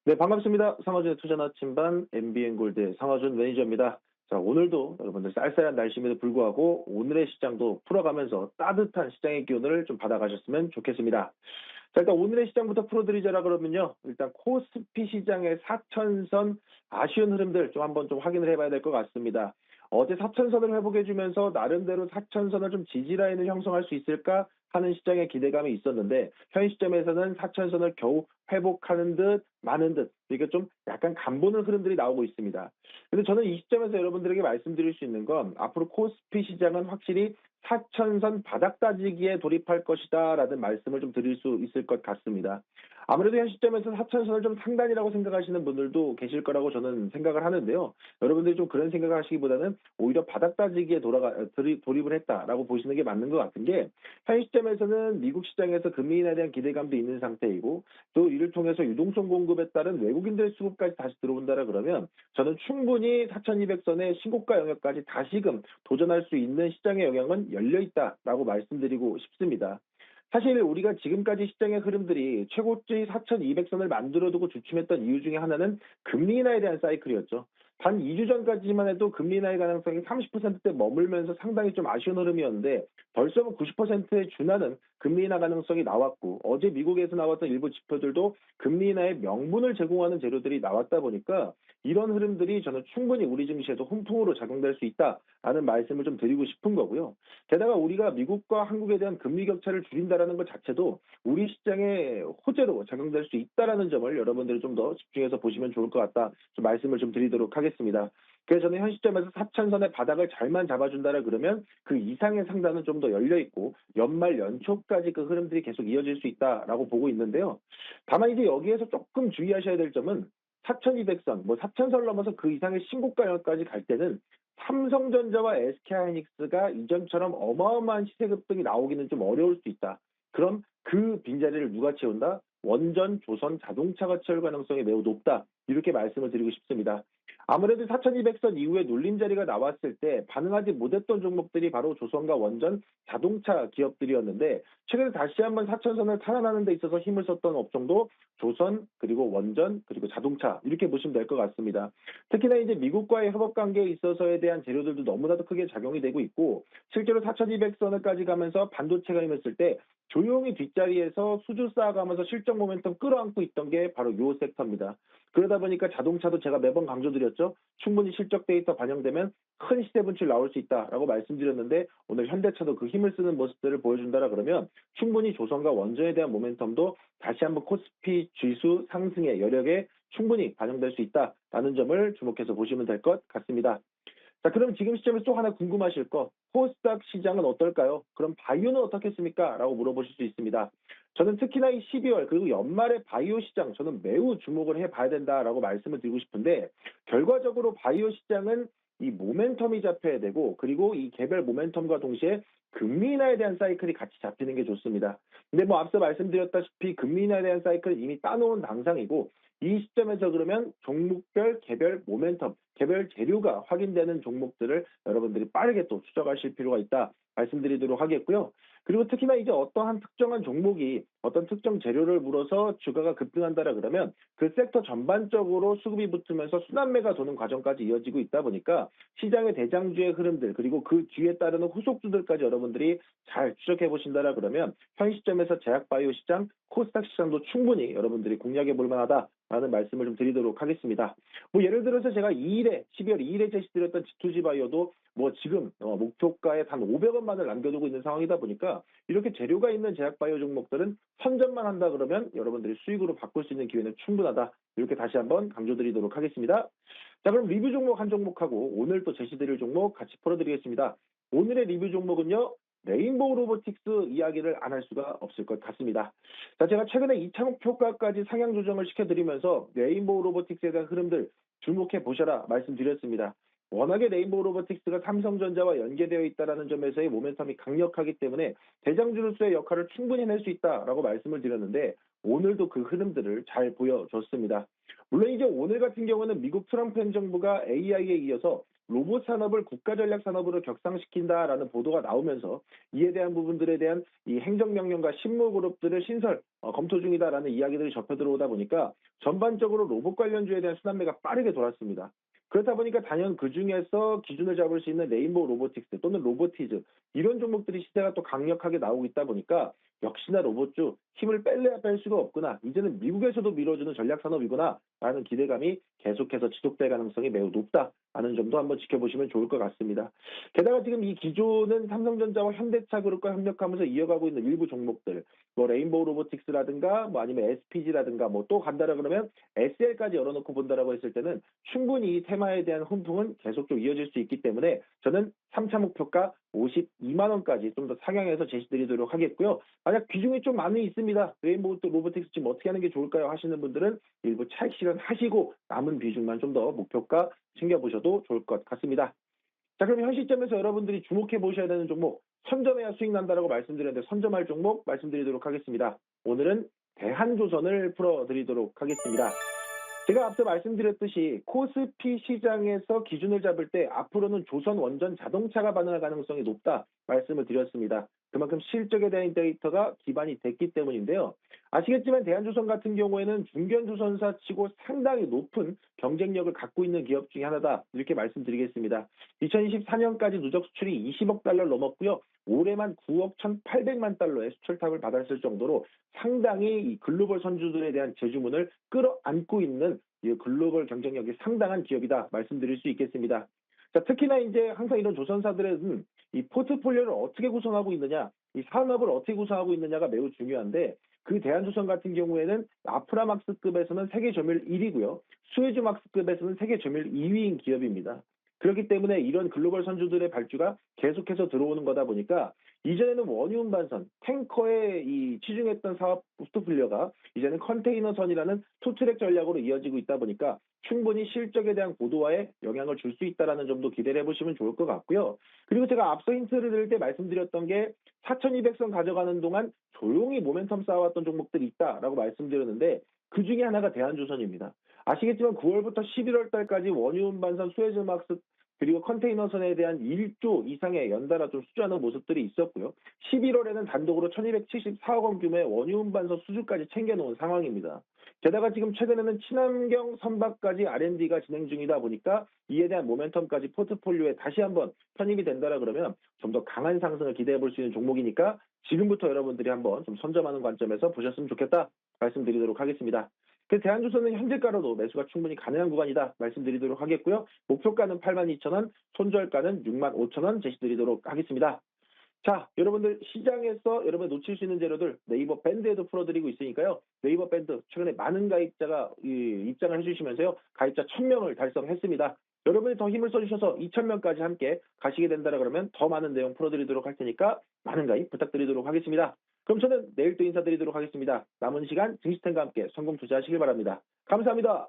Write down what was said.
네, 반갑습니다. 상어준의 투자 나침반 MBN골드 상어준 매니저입니다. 자, 오늘도 여러분들 쌀쌀한 날씨임에도 불구하고 오늘의 시장도 풀어가면서 따뜻한 시장의 기운을 좀 받아가셨으면 좋겠습니다. 자, 일단 오늘의 시장부터 풀어드리자라 그러면요. 일단 코스피 시장의 4천선 아쉬운 흐름들 좀 한번 좀 확인을 해봐야 될 것 같습니다. 어제 4천선을 회복해주면서 나름대로 4천선을 좀 지지라인을 형성할 수 있을까 하는 시장의 기대감이 있었는데 현 시점에서는 4천선을 겨우 회복하는 듯 마는 듯 이게 좀 약간 간보는 흐름들이 나오고 있습니다. 근데 저는 이 시점에서 여러분들에게 말씀드릴 수 있는 건 앞으로 코스피 시장은 확실히 4천선 바닥 다지기에 돌입할 것이다라는 말씀을 좀 드릴 수 있을 것 같습니다. 아무래도 현 시점에서 4천선을 좀 상단이라고 생각하시는 분들도 계실 거라고 저는 생각을 하는데요. 여러분들이 좀 그런 생각을 하시기보다는 오히려 바닥 다지기에 돌입을 했다라고 보시는 게 맞는 것 같은 게 현 시점에서는 미국 시장에서 금리 인하에 대한 기대감도 있는 상태이고 또 이를 통해서 유동성 공급에 따른 외국인들의 수급까지 다시 들어온다라 그러면 저는 충분히 4,200선의 신고가 영역까지 다시금 도전할 수 있는 시장의 영향은 열려 있다라고 말씀드리고 싶습니다. 사실 우리가 지금까지 시장의 흐름들이 최고치 4,200선을 만들어두고 주춤했던 이유 중에 하나는 금리 인하에 대한 사이클이었죠. 단 2주 전까지만 해도 금리 인하의 가능성이 30%대 머물면서 상당히 좀 아쉬운 흐름이었는데 벌써 90%에 준하는 금리 인하 가능성이 나왔고 어제 미국에서 나왔던 일부 지표들도 금리 인하의 명분을 제공하는 재료들이 나왔다 보니까 이런 흐름들이 저는 충분히 우리 증시에도 훈풍으로 작용될 수 있다라는 말씀을 좀 드리고 싶은 거고요. 게다가 우리가 미국과 한국에 대한 금리 격차를 줄인다라는 것 자체도 우리 시장의 호재로 작용될 수 있다라는 점을 여러분들이 좀 더 집중해서 보시면 좋을 것 같다. 좀 말씀을 좀 드리도록 하겠습니다. 그래서 저는 현 시점에서 4천선의 바닥을 잘만 잡아준다라 그러면 그 이상의 상단은 좀 더 열려 있고 연말 연초까지 그 흐름들이 계속 이어질 수 있다라고 보고 있는데요. 다만 이제 여기에서 조금 주의하셔야 될 점은 4,200선, 뭐 4,000선을 넘어서 그 이상의 신고가까지 갈 때는 삼성전자와 SK하이닉스가 이전처럼 어마어마한 시세 급등이 나오기는 좀 어려울 수 있다. 그럼 그 빈자리를 누가 채운다? 원전, 조선, 자동차가 채울 가능성이 매우 높다. 이렇게 말씀을 드리고 싶습니다. 아무래도 4,200선 이후에 눌림자리가 나왔을 때 반응하지 못했던 종목들이 바로 조선과 원전, 자동차 기업들이었는데 최근에 다시 한번 4천선을 탈환하는 데 있어서 힘을 썼던 업종도 조선, 그리고 원전, 그리고 자동차 이렇게 보시면 될 것 같습니다. 특히나 이제 미국과의 협업 관계에 있어서에 대한 재료들도 너무나도 크게 작용이 되고 있고 실제로 4,200선을까지 가면서 반도체가 힘했을 때 조용히 뒷자리에서 수주 쌓아가면서 실적 모멘텀 끌어안고 있던 게 바로 이 섹터입니다. 그러다 보니까 자동차도 제가 매번 강조드렸죠. 충분히 실적 데이터 반영되면 큰 시세 분출 나올 수 있다라고 말씀드렸는데 오늘 현대차도 그 힘을 쓰는 모습들을 보여준다라 그러면 충분히 조선과 원전에 대한 모멘텀도 다시 한번 코스피 지수 상승의 여력에 충분히 반영될 수 있다라는 점을 주목해서 보시면 될 것 같습니다. 자, 그럼 지금 시점에서 또 하나 궁금하실 거, 코스닥 시장은 어떨까요? 그럼 바이오는 어떻겠습니까? 라고 물어보실 수 있습니다. 저는 특히나 이 12월 그리고 연말에 바이오 시장 저는 매우 주목을 해봐야 된다라고 말씀을 드리고 싶은데 결과적으로 바이오 시장은 이 모멘텀이 잡혀야 되고 그리고 이 개별 모멘텀과 동시에 금리 인하에 대한 사이클이 같이 잡히는 게 좋습니다. 근데 뭐 앞서 말씀드렸다시피 금리 인하에 대한 사이클은 이미 따놓은 당상이고 이 시점에서 그러면 종목별 개별 모멘텀, 개별 재료가 확인되는 종목들을 여러분들이 빠르게 또 추적하실 필요가 있다 말씀드리도록 하겠고요. 그리고 특히나 이제 어떠한 특정한 종목이 어떤 특정 재료를 물어서 주가가 급등한다라 그러면 그 섹터 전반적으로 수급이 붙으면서 순환매가 도는 과정까지 이어지고 있다 보니까 시장의 대장주의 흐름들 그리고 그 뒤에 따르는 후속주들까지 여러분들이 잘 추적해 보신다라 그러면 현 시점에서 제약바이오 시장, 코스닥 시장도 충분히 여러분들이 공략해 볼 만하다라는 말씀을 좀 드리도록 하겠습니다. 뭐 예를 들어서 제가 12월 2일에 제시드렸던 G2G 바이오도 뭐 지금 목표가에 단 500원만을 남겨두고 있는 상황이다 보니까 이렇게 재료가 있는 제약바이오 종목들은 선점만 한다 그러면 여러분들이 수익으로 바꿀 수 있는 기회는 충분하다. 이렇게 다시 한번 강조드리도록 하겠습니다. 자, 그럼 리뷰 종목 한 종목하고 오늘 또 제시드릴 종목 같이 풀어드리겠습니다. 오늘의 리뷰 종목은요. 레인보우 로보틱스 이야기를 안 할 수가 없을 것 같습니다. 자, 제가 최근에 2차 목표가까지 상향 조정을 시켜드리면서 레인보우 로보틱스에 대한 흐름들 주목해 보셔라 말씀드렸습니다. 워낙에 레인보우 로보틱스가 삼성전자와 연계되어 있다는 점에서의 모멘텀이 강력하기 때문에 대장주로서의 역할을 충분히 해낼 수 있다라고 말씀을 드렸는데 오늘도 그 흐름들을 잘 보여줬습니다. 물론 이제 오늘 같은 경우는 미국 트럼프 행정부가 AI에 이어서 로봇 산업을 국가 전략 산업으로 격상시킨다라는 보도가 나오면서 이에 대한 부분들에 대한 이 행정명령과 실무 그룹들을 신설 검토 중이다라는 이야기들이 접해 들어오다 보니까 전반적으로 로봇 관련주에 대한 순환매가 빠르게 돌았습니다. 그렇다 보니까 단연 그 중에서 기준을 잡을 수 있는 레인보우 로보틱스 또는 로보티즈 이런 종목들이 시세가 또 강력하게 나오고 있다 보니까 역시나 로봇주 힘을 뺄래야 뺄 수가 없구나. 이제는 미국에서도 밀어주는 전략 산업이구나. 라는 기대감이 계속해서 지속될 가능성이 매우 높다라는 점도 한번 지켜보시면 좋을 것 같습니다. 게다가 지금 이 기조는 삼성전자와 현대차 그룹과 협력하면서 이어가고 있는 일부 종목들, 뭐 레인보우 로보틱스라든가 뭐 아니면 SPG라든가 뭐 또 간다라 그러면 SL까지 열어놓고 본다라고 했을 때는 충분히 이 테마에 대한 훈풍은 계속 좀 이어질 수 있기 때문에 저는 3차 목표가 52만 원까지 좀 더 상향해서 제시드리도록 하겠고요. 만약 비중이 좀 많이 있습니다. 레인보우 또 로보틱스 지금 어떻게 하는 게 좋을까요? 하시는 분들은 일부 차익 실현하시고 남은 비중만 좀 더 목표가 챙겨보셔도 좋을 것 같습니다. 자, 그럼 현 시점에서 여러분들이 주목해 보셔야 되는 종목, 선점해야 수익 난다라고 말씀드렸는데 선점할 종목 말씀드리도록 하겠습니다. 오늘은 대한조선을 풀어드리도록 하겠습니다. 제가 앞서 말씀드렸듯이 코스피 시장에서 기준을 잡을 때 앞으로는 조선 원전 자동차가 반응할 가능성이 높다 말씀을 드렸습니다. 그만큼 실적에 대한 데이터가 기반이 됐기 때문인데요. 아시겠지만 대한조선 같은 경우에는 중견조선사 치고 상당히 높은 경쟁력을 갖고 있는 기업 중에 하나다 이렇게 말씀드리겠습니다. 2024년까지 누적 수출이 20억 달러를 넘었고요. 올해만 9억 1,800만 달러의 수출탑을 받았을 정도로 상당히 이 글로벌 선주들에 대한 제주문을 끌어안고 있는 이 글로벌 경쟁력이 상당한 기업이다 말씀드릴 수 있겠습니다. 자, 특히나 이제 항상 이런 조선사들은 이 포트폴리오를 어떻게 구성하고 있느냐, 이 산업을 어떻게 구성하고 있느냐가 매우 중요한데 그 대한조선 같은 경우에는 아프라막스급에서는 세계 점유율 1위고요. 수에즈막스급에서는 세계 점유율 2위인 기업입니다. 그렇기 때문에 이런 글로벌 선주들의 발주가 계속해서 들어오는 거다 보니까 이전에는 원유 운반선, 탱커에 이 치중했던 사업 포트폴리오가 이제는 컨테이너선이라는 투트랙 전략으로 이어지고 있다 보니까 충분히 실적에 대한 고도화에 영향을 줄 수 있다는 점도 기대를 해보시면 좋을 것 같고요. 그리고 제가 앞서 힌트를 드릴 때 말씀드렸던 게 4,200선 가져가는 동안 조용히 모멘텀 쌓아왔던 종목들이 있다라고 말씀드렸는데 그 중에 하나가 대한조선입니다. 아시겠지만 9월부터 11월 달까지 원유 운반선 수에즈막스 그리고 컨테이너선에 대한 1조 이상의 연달아 좀 수주하는 모습들이 있었고요. 11월에는 단독으로 1,274억 원 규모의 원유 운반선 수주까지 챙겨놓은 상황입니다. 게다가 지금 최근에는 친환경 선박까지 R&D가 진행 중이다 보니까 이에 대한 모멘텀까지 포트폴리오에 다시 한번 편입이 된다라 그러면 좀 더 강한 상승을 기대해 볼 수 있는 종목이니까 지금부터 여러분들이 한번 좀 선점하는 관점에서 보셨으면 좋겠다 말씀드리도록 하겠습니다. 그 대한조선은 현재가로도 매수가 충분히 가능한 구간이다 말씀드리도록 하겠고요. 목표가는 82,000원, 손절가는 65,000원 제시드리도록 하겠습니다. 자, 여러분들 시장에서 여러분 놓칠 수 있는 재료들 네이버 밴드에도 풀어드리고 있으니까요. 네이버 밴드 최근에 많은 가입자가 입장을 해주시면서요. 가입자 1,000명을 달성했습니다. 여러분이 더 힘을 써주셔서 2,000명까지 함께 가시게 된다라 그러면 더 많은 내용 풀어드리도록 할 테니까 많은 가입 부탁드리도록 하겠습니다. 그럼 저는 내일 또 인사드리도록 하겠습니다. 남은 시간 증시템과 함께 성공 투자하시길 바랍니다. 감사합니다.